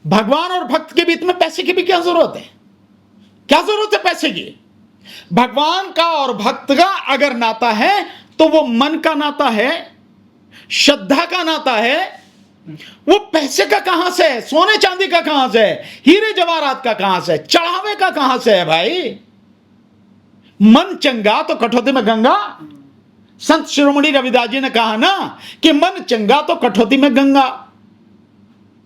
भगवान और भक्त के बीच में पैसे की भी क्या जरूरत है? क्या जरूरत है पैसे की? भगवान का और भक्त का अगर नाता है तो वो मन का नाता है, श्रद्धा का नाता है। वो पैसे का कहां से है? सोने चांदी का कहां से है? हीरे जवाहरात का कहां से है? चढ़ावे का कहां से है भाई? मन चंगा तो कठौती में गंगा। संत शिरोमणि रविदास जी ने कहा ना कि मन चंगा तो कठौती में गंगा।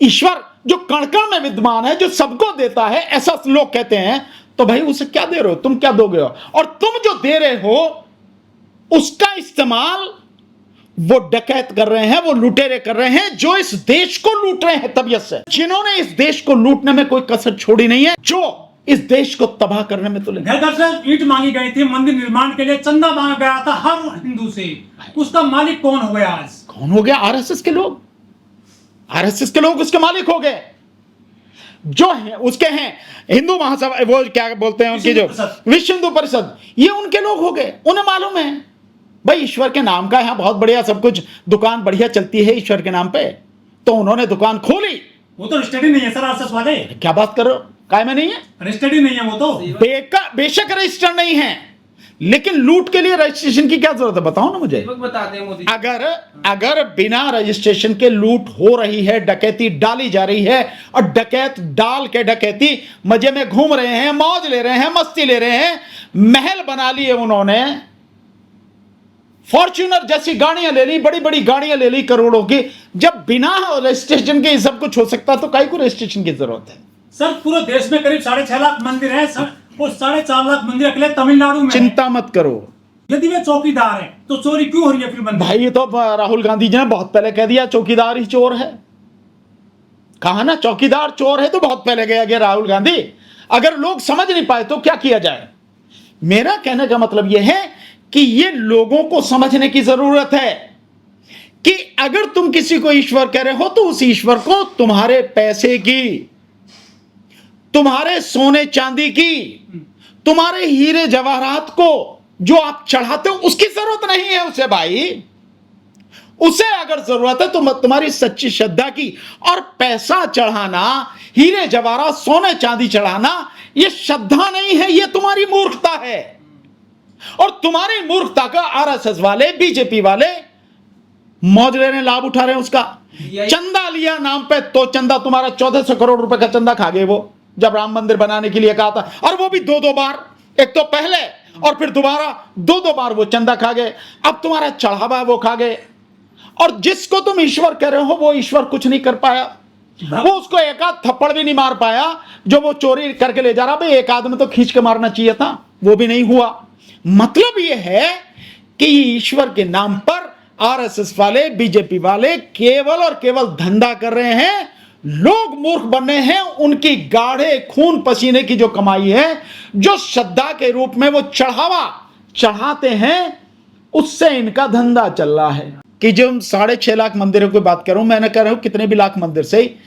ईश्वर जो कण कण में विद्यमान है, जो सबको देता है, ऐसा लोग कहते हैं, तो भाई उसे क्या दे रहे हो? तुम क्या दोगे? और तुम जो दे रहे हो उसका इस्तेमाल वो डकैत कर रहे हैं, वो लुटेरे कर रहे हैं, जो इस देश को लूट रहे हैं तबीयत से, जिन्होंने इस देश को लूटने में कोई कसर छोड़ी नहीं है, जो इस देश को तबाह करने में तो लगे। घर घर से ईंट मांगी गई थी, मंदिर निर्माण के लिए चंदा मांगा गया था हर हिंदू से। उसका मालिक कौन हो गया आज? कौन हो गया? आरएसएस के लोग। आरएसएस के लोग उसके मालिक हो गए। जो है उसके हैं हिंदू महासभा, वो क्या बोलते हैं उनकी, जो विश्व हिंदू परिषद, ये उनके लोग हो गए। उन्हें मालूम है भाई ईश्वर के नाम का यहां बहुत बढ़िया सब कुछ, दुकान बढ़िया चलती है ईश्वर के नाम पे, तो उन्होंने दुकान खोली। वो तो रजिस्टर्ड ही नहीं है सर आरएसएस वाले। क्या बात कर रहे हो? काय में नहीं है? रजिस्टर्ड ही नहीं है वो तो। बेशक रजिस्टर नहीं है, लेकिन लूट के लिए रजिस्ट्रेशन की क्या जरूरत है? बताओ ना मुझे। बताते हैं मोदी। अगर बिना रजिस्ट्रेशन के लूट हो रही है, डकैती डाली जा रही है, और डकैत डाल के डकैती मजे में घूम रहे हैं, मौज ले रहे हैं, मस्ती ले रहे हैं, महल बना लिए उन्होंने, फॉर्च्यूनर जैसी गाड़ियां ले ली, बड़ी बड़ी गाड़ियां ले ली करोड़ों की। जब बिना रजिस्ट्रेशन के सब कुछ हो सकता तो काहे को रजिस्ट्रेशन की जरूरत है? सर पूरे देश में करीब 6.5 लाख मंदिर है सर, और 4.5 लाख मंदिर अकेले तमिलनाडु में। चिंता मत करो। यदि वे चौकीदार है तो चोरी क्यों हो रही है फिर मंदिर? भाई ये तो राहुल गांधी जी ने बहुत पहले कह दिया चौकीदार ही चोर है। कहा ना चौकीदार चोर है, तो बहुत पहले कह गया राहुल गांधी। अगर लोग समझ नहीं पाए तो क्या किया जाए? मेरा कहने का मतलब यह है कि ये लोगों को समझने की जरूरत है कि अगर तुम किसी को ईश्वर कह रहे हो तो उस ईश्वर को तुम्हारे पैसे की, तुम्हारे सोने चांदी की, तुम्हारे हीरे जवाहरात को जो आप चढ़ाते हो उसकी जरूरत नहीं है उसे भाई। उसे अगर जरूरत है तो तुम्हारी सच्ची श्रद्धा की। और पैसा चढ़ाना, हीरे जवाहरात, सोने चांदी चढ़ाना, यह श्रद्धा नहीं है, यह तुम्हारी मूर्खता है। और तुम्हारी मूर्खता का आरएसएस वाले, बीजेपी वाले मौज ले रहे हैं, लाभ उठा रहे हैं उसका। चंदा लिया नाम पे तो चंदा तुम्हारा 1400 करोड़ रुपए का चंदा खा गए वो, जब राम मंदिर बनाने के लिए कहा था, और वो भी दो बार, एक तो पहले और फिर दोबारा दो बार वो चंदा खा गए। अब तुम्हारा चढ़ावा वो खा गए। और जिसको तुम ईश्वर कह रहे हो वो ईश्वर कुछ नहीं कर पाया, वो उसको एक आध थप्पड़ भी नहीं मार पाया जो वो चोरी करके ले जा रहा। भाई एक आदमी तो खींच के मारना चाहिए था, वो भी नहीं हुआ। मतलब यह है कि ईश्वर के नाम पर आरएसएस वाले, बीजेपी वाले केवल और केवल धंधा कर रहे हैं। लोग मूर्ख बन रहे हैं। उनकी गाढ़े खून पसीने की जो कमाई है, जो श्रद्धा के रूप में वो चढ़ावा चढ़ाते हैं, उससे इनका धंधा चल रहा है। कि जो 6.5 लाख मंदिरों की बात कर रहा हूं, मैंने कह रहा हूं कितने भी लाख मंदिर से,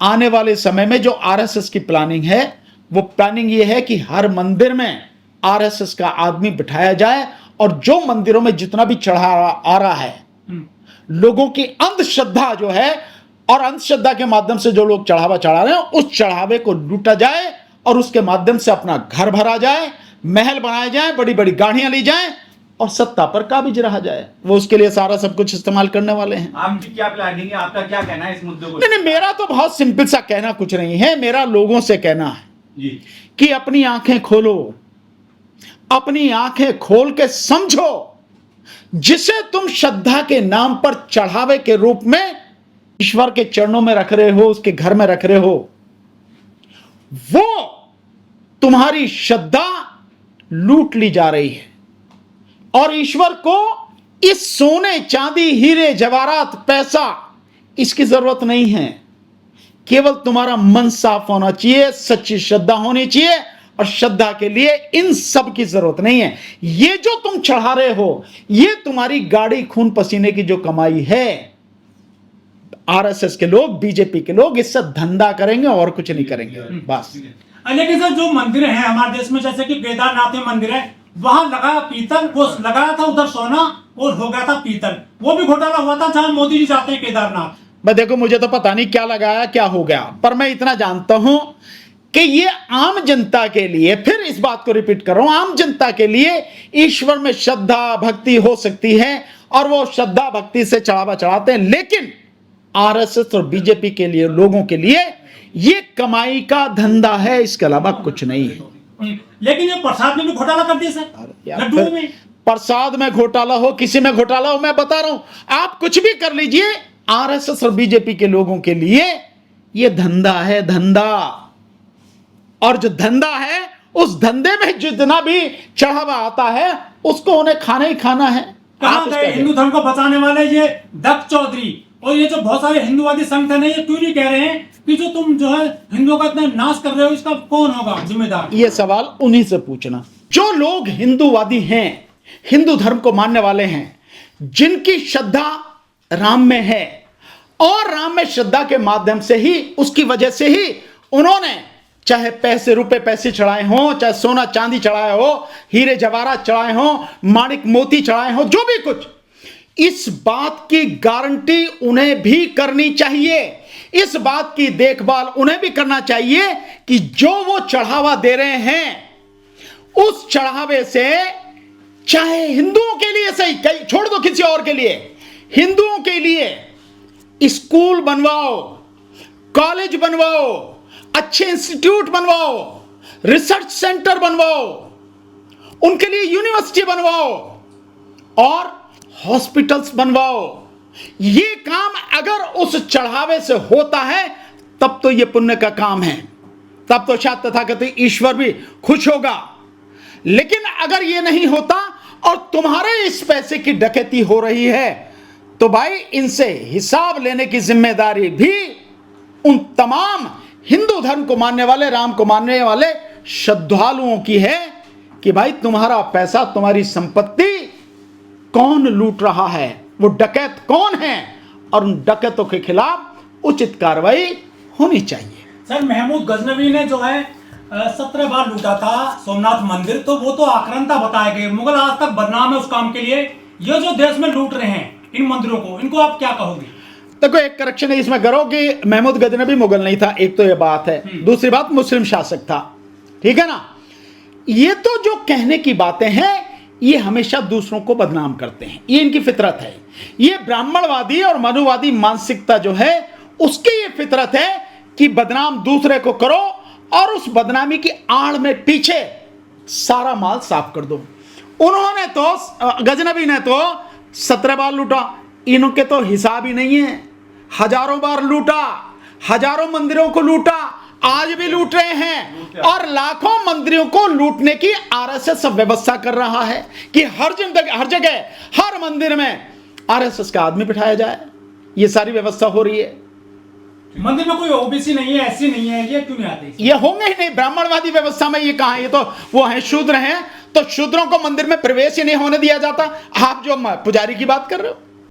आने वाले समय में जो आरएसएस की प्लानिंग है, वो प्लानिंग ये है कि हर मंदिर में आरएसएस का आदमी बिठाया जाए, और जो मंदिरों में जितना भी चढ़ा आ रहा है, लोगों की अंधश्रद्धा जो है, और अंधश्रद्धा के माध्यम से जो लोग चढ़ावा चढ़ा रहे हैं, उस चढ़ावे को लूटा जाए, और उसके माध्यम से अपना घर भरा जाए, महल बनाए जाए, बड़ी बड़ी गाड़ियां ली जाए, और सत्ता पर काबिज रहा जाए। वो उसके लिए सारा सब कुछ इस्तेमाल करने वाले हैं। आपकी क्या प्लानिंग है? आपका क्या कहना है इस मुद्दे को? नहीं, मेरा तो बहुत सिंपल सा कहना कुछ नहीं है। मेरा लोगों से कहना है जी कि अपनी आंखें खोलो, अपनी आंखें खोल के समझो, जिसे तुम श्रद्धा के नाम पर चढ़ावे के रूप में ईश्वर के चरणों में रख रहे हो, उसके घर में रख रहे हो, वो तुम्हारी श्रद्धा लूट ली जा रही है। और ईश्वर को इस सोने चांदी, हीरे जवाहरात, पैसा, इसकी जरूरत नहीं है। केवल तुम्हारा मन साफ होना चाहिए, सच्ची श्रद्धा होनी चाहिए, और श्रद्धा के लिए इन सब की जरूरत नहीं है। ये जो तुम चढ़ा रहे हो, ये तुम्हारी गाड़ी खून पसीने की जो कमाई है, आरएसएस के लोग, बीजेपी के लोग इससे धंधा करेंगे और कुछ नहीं करेंगे बस। लेकिन सर जो मंदिर है हमारे देश में, जैसे कि केदारनाथ में मंदिर है, वहां लगा पीतल, वो लगाया था उधर सोना और हो गया था पीतल। वो भी घोटाला हुआ था जहां मोदी जी जाते हैं केदारनाथ। मैं देखो मुझे तो पता नहीं क्या लगाया क्या हो गया, पर मैं इतना जानता हूं कि ये आम जनता के लिए, फिर इस बात को रिपीट कर रहा हूं, आम जनता के लिए ईश्वर में श्रद्धा भक्ति हो सकती है और वो श्रद्धा भक्ति से चढ़ावा चढ़ाते हैं, लेकिन आरएसएस और बीजेपी के लिए, लोगों के लिए ये कमाई का धंधा है, इसके अलावा कुछ नहीं है। लेकिन ये प्रसाद में भी घोटाला कर दिया सर, लड्डुओं में। प्रसाद में घोटाला हो, किसी में घोटाला हो, मैं बता रहा हूं, आप कुछ भी कर लीजिए, आरएसएस और बीजेपी के लोगों के लिए ये धंधा है, धंधा। और जो धंधा है, उस धंधे में जितना भी चढ़ावा आता है उसको उन्हें खाना ही खाना है। कहां गए हिंदू धर्म को बचाने वाले ये दत्त चौधरी और ये जो बहुत सारे हिंदुवादी संगठन है, ये क्यों नहीं कह रहे हैं कि जो तुम जो है हिंदुओं का इतना नाश कर रहे हो, इसका कौन होगा जिम्मेदार? ये सवाल उन्हीं से पूछना। जो लोग हिंदूवादी हैं, हिंदू धर्म को मानने वाले हैं, जिनकी श्रद्धा राम में है और राम में श्रद्धा के माध्यम से ही, उसकी वजह से ही उन्होंने चाहे पैसे रुपए पैसे चढ़ाए हों, चाहे सोना चांदी चढ़ाए हो, हीरे जवाहरात चढ़ाए हों, माणिक मोती चढ़ाए हों, जो भी कुछ, इस बात की गारंटी उन्हें भी करनी चाहिए, इस बात की देखभाल उन्हें भी करना चाहिए कि जो वो चढ़ावा दे रहे हैं उस चढ़ावे से, चाहे हिंदुओं के लिए सही, कहीं छोड़ दो किसी और के लिए, हिंदुओं के लिए स्कूल बनवाओ, कॉलेज बनवाओ, अच्छे इंस्टीट्यूट बनवाओ, रिसर्च सेंटर बनवाओ, उनके लिए यूनिवर्सिटी बनवाओ और हॉस्पिटल्स बनवाओ। ये काम अगर उस चढ़ावे से होता है तब तो ये पुण्य का काम है, तब तो शायद तथाकथित ईश्वर भी खुश होगा। लेकिन अगर ये नहीं होता और तुम्हारे इस पैसे की डकैती हो रही है, तो भाई इनसे हिसाब लेने की जिम्मेदारी भी उन तमाम हिंदू धर्म को मानने वाले, राम को मानने वाले श्रद्धालुओं की है कि भाई तुम्हारा पैसा, तुम्हारी संपत्ति कौन लूट रहा है, वो डकैत कौन है, और उन डकैतों के खिलाफ उचित कार्रवाई होनी चाहिए। सर, महमूद गजनवी ने जो है 17 बार लूटा था सोमनाथ मंदिर, तो वो तो आक्रांता बताए गए, मुगल आज तक बदनाम है उस काम के लिए। ये जो देश में लूट रहे हैं इन मंदिरों को, इनको आप क्या कहोगे? देखो, एक करेक्शन है इसमें करो कि महमूद गजनवी मुगल नहीं था, एक तो ये बात है, दूसरी बात मुस्लिम शासक था, ठीक है ना। ये तो जो कहने की बातें हैं, ये हमेशा दूसरों को बदनाम करते हैं, ये इनकी फितरत है। ये ब्राह्मणवादी और मनुवादी मानसिकता जो है, उसकी ये फितरत है कि बदनाम दूसरे को करो और उस बदनामी की आड़ में पीछे सारा माल साफ कर दो। उन्होंने तो, गजनवी ने तो 17 बार लूटा, इनके तो हिसाब ही नहीं है, हजारों बार लूटा, हजारों मंदिरों को लूटा, आज भी लूट रहे हैं, और लाखों मंदिरों को लूटने की आरएसएस व्यवस्था कर रहा है कि हर जगह हर मंदिर में आरएसएस का आदमी बिठाया जाए। ये सारी व्यवस्था हो रही है। मंदिर में कोई ओबीसी नहीं है, एससी नहीं है, ये क्यों नहीं आते? ये होंगे ही नहीं, ब्राह्मणवादी व्यवस्था में ये कहां है? ये तो वो हैं शूद्र हैं, तो शूद्रों को मंदिर में प्रवेश ही नहीं होने दिया जाता। आप जो पुजारी की बात कर रहे हो,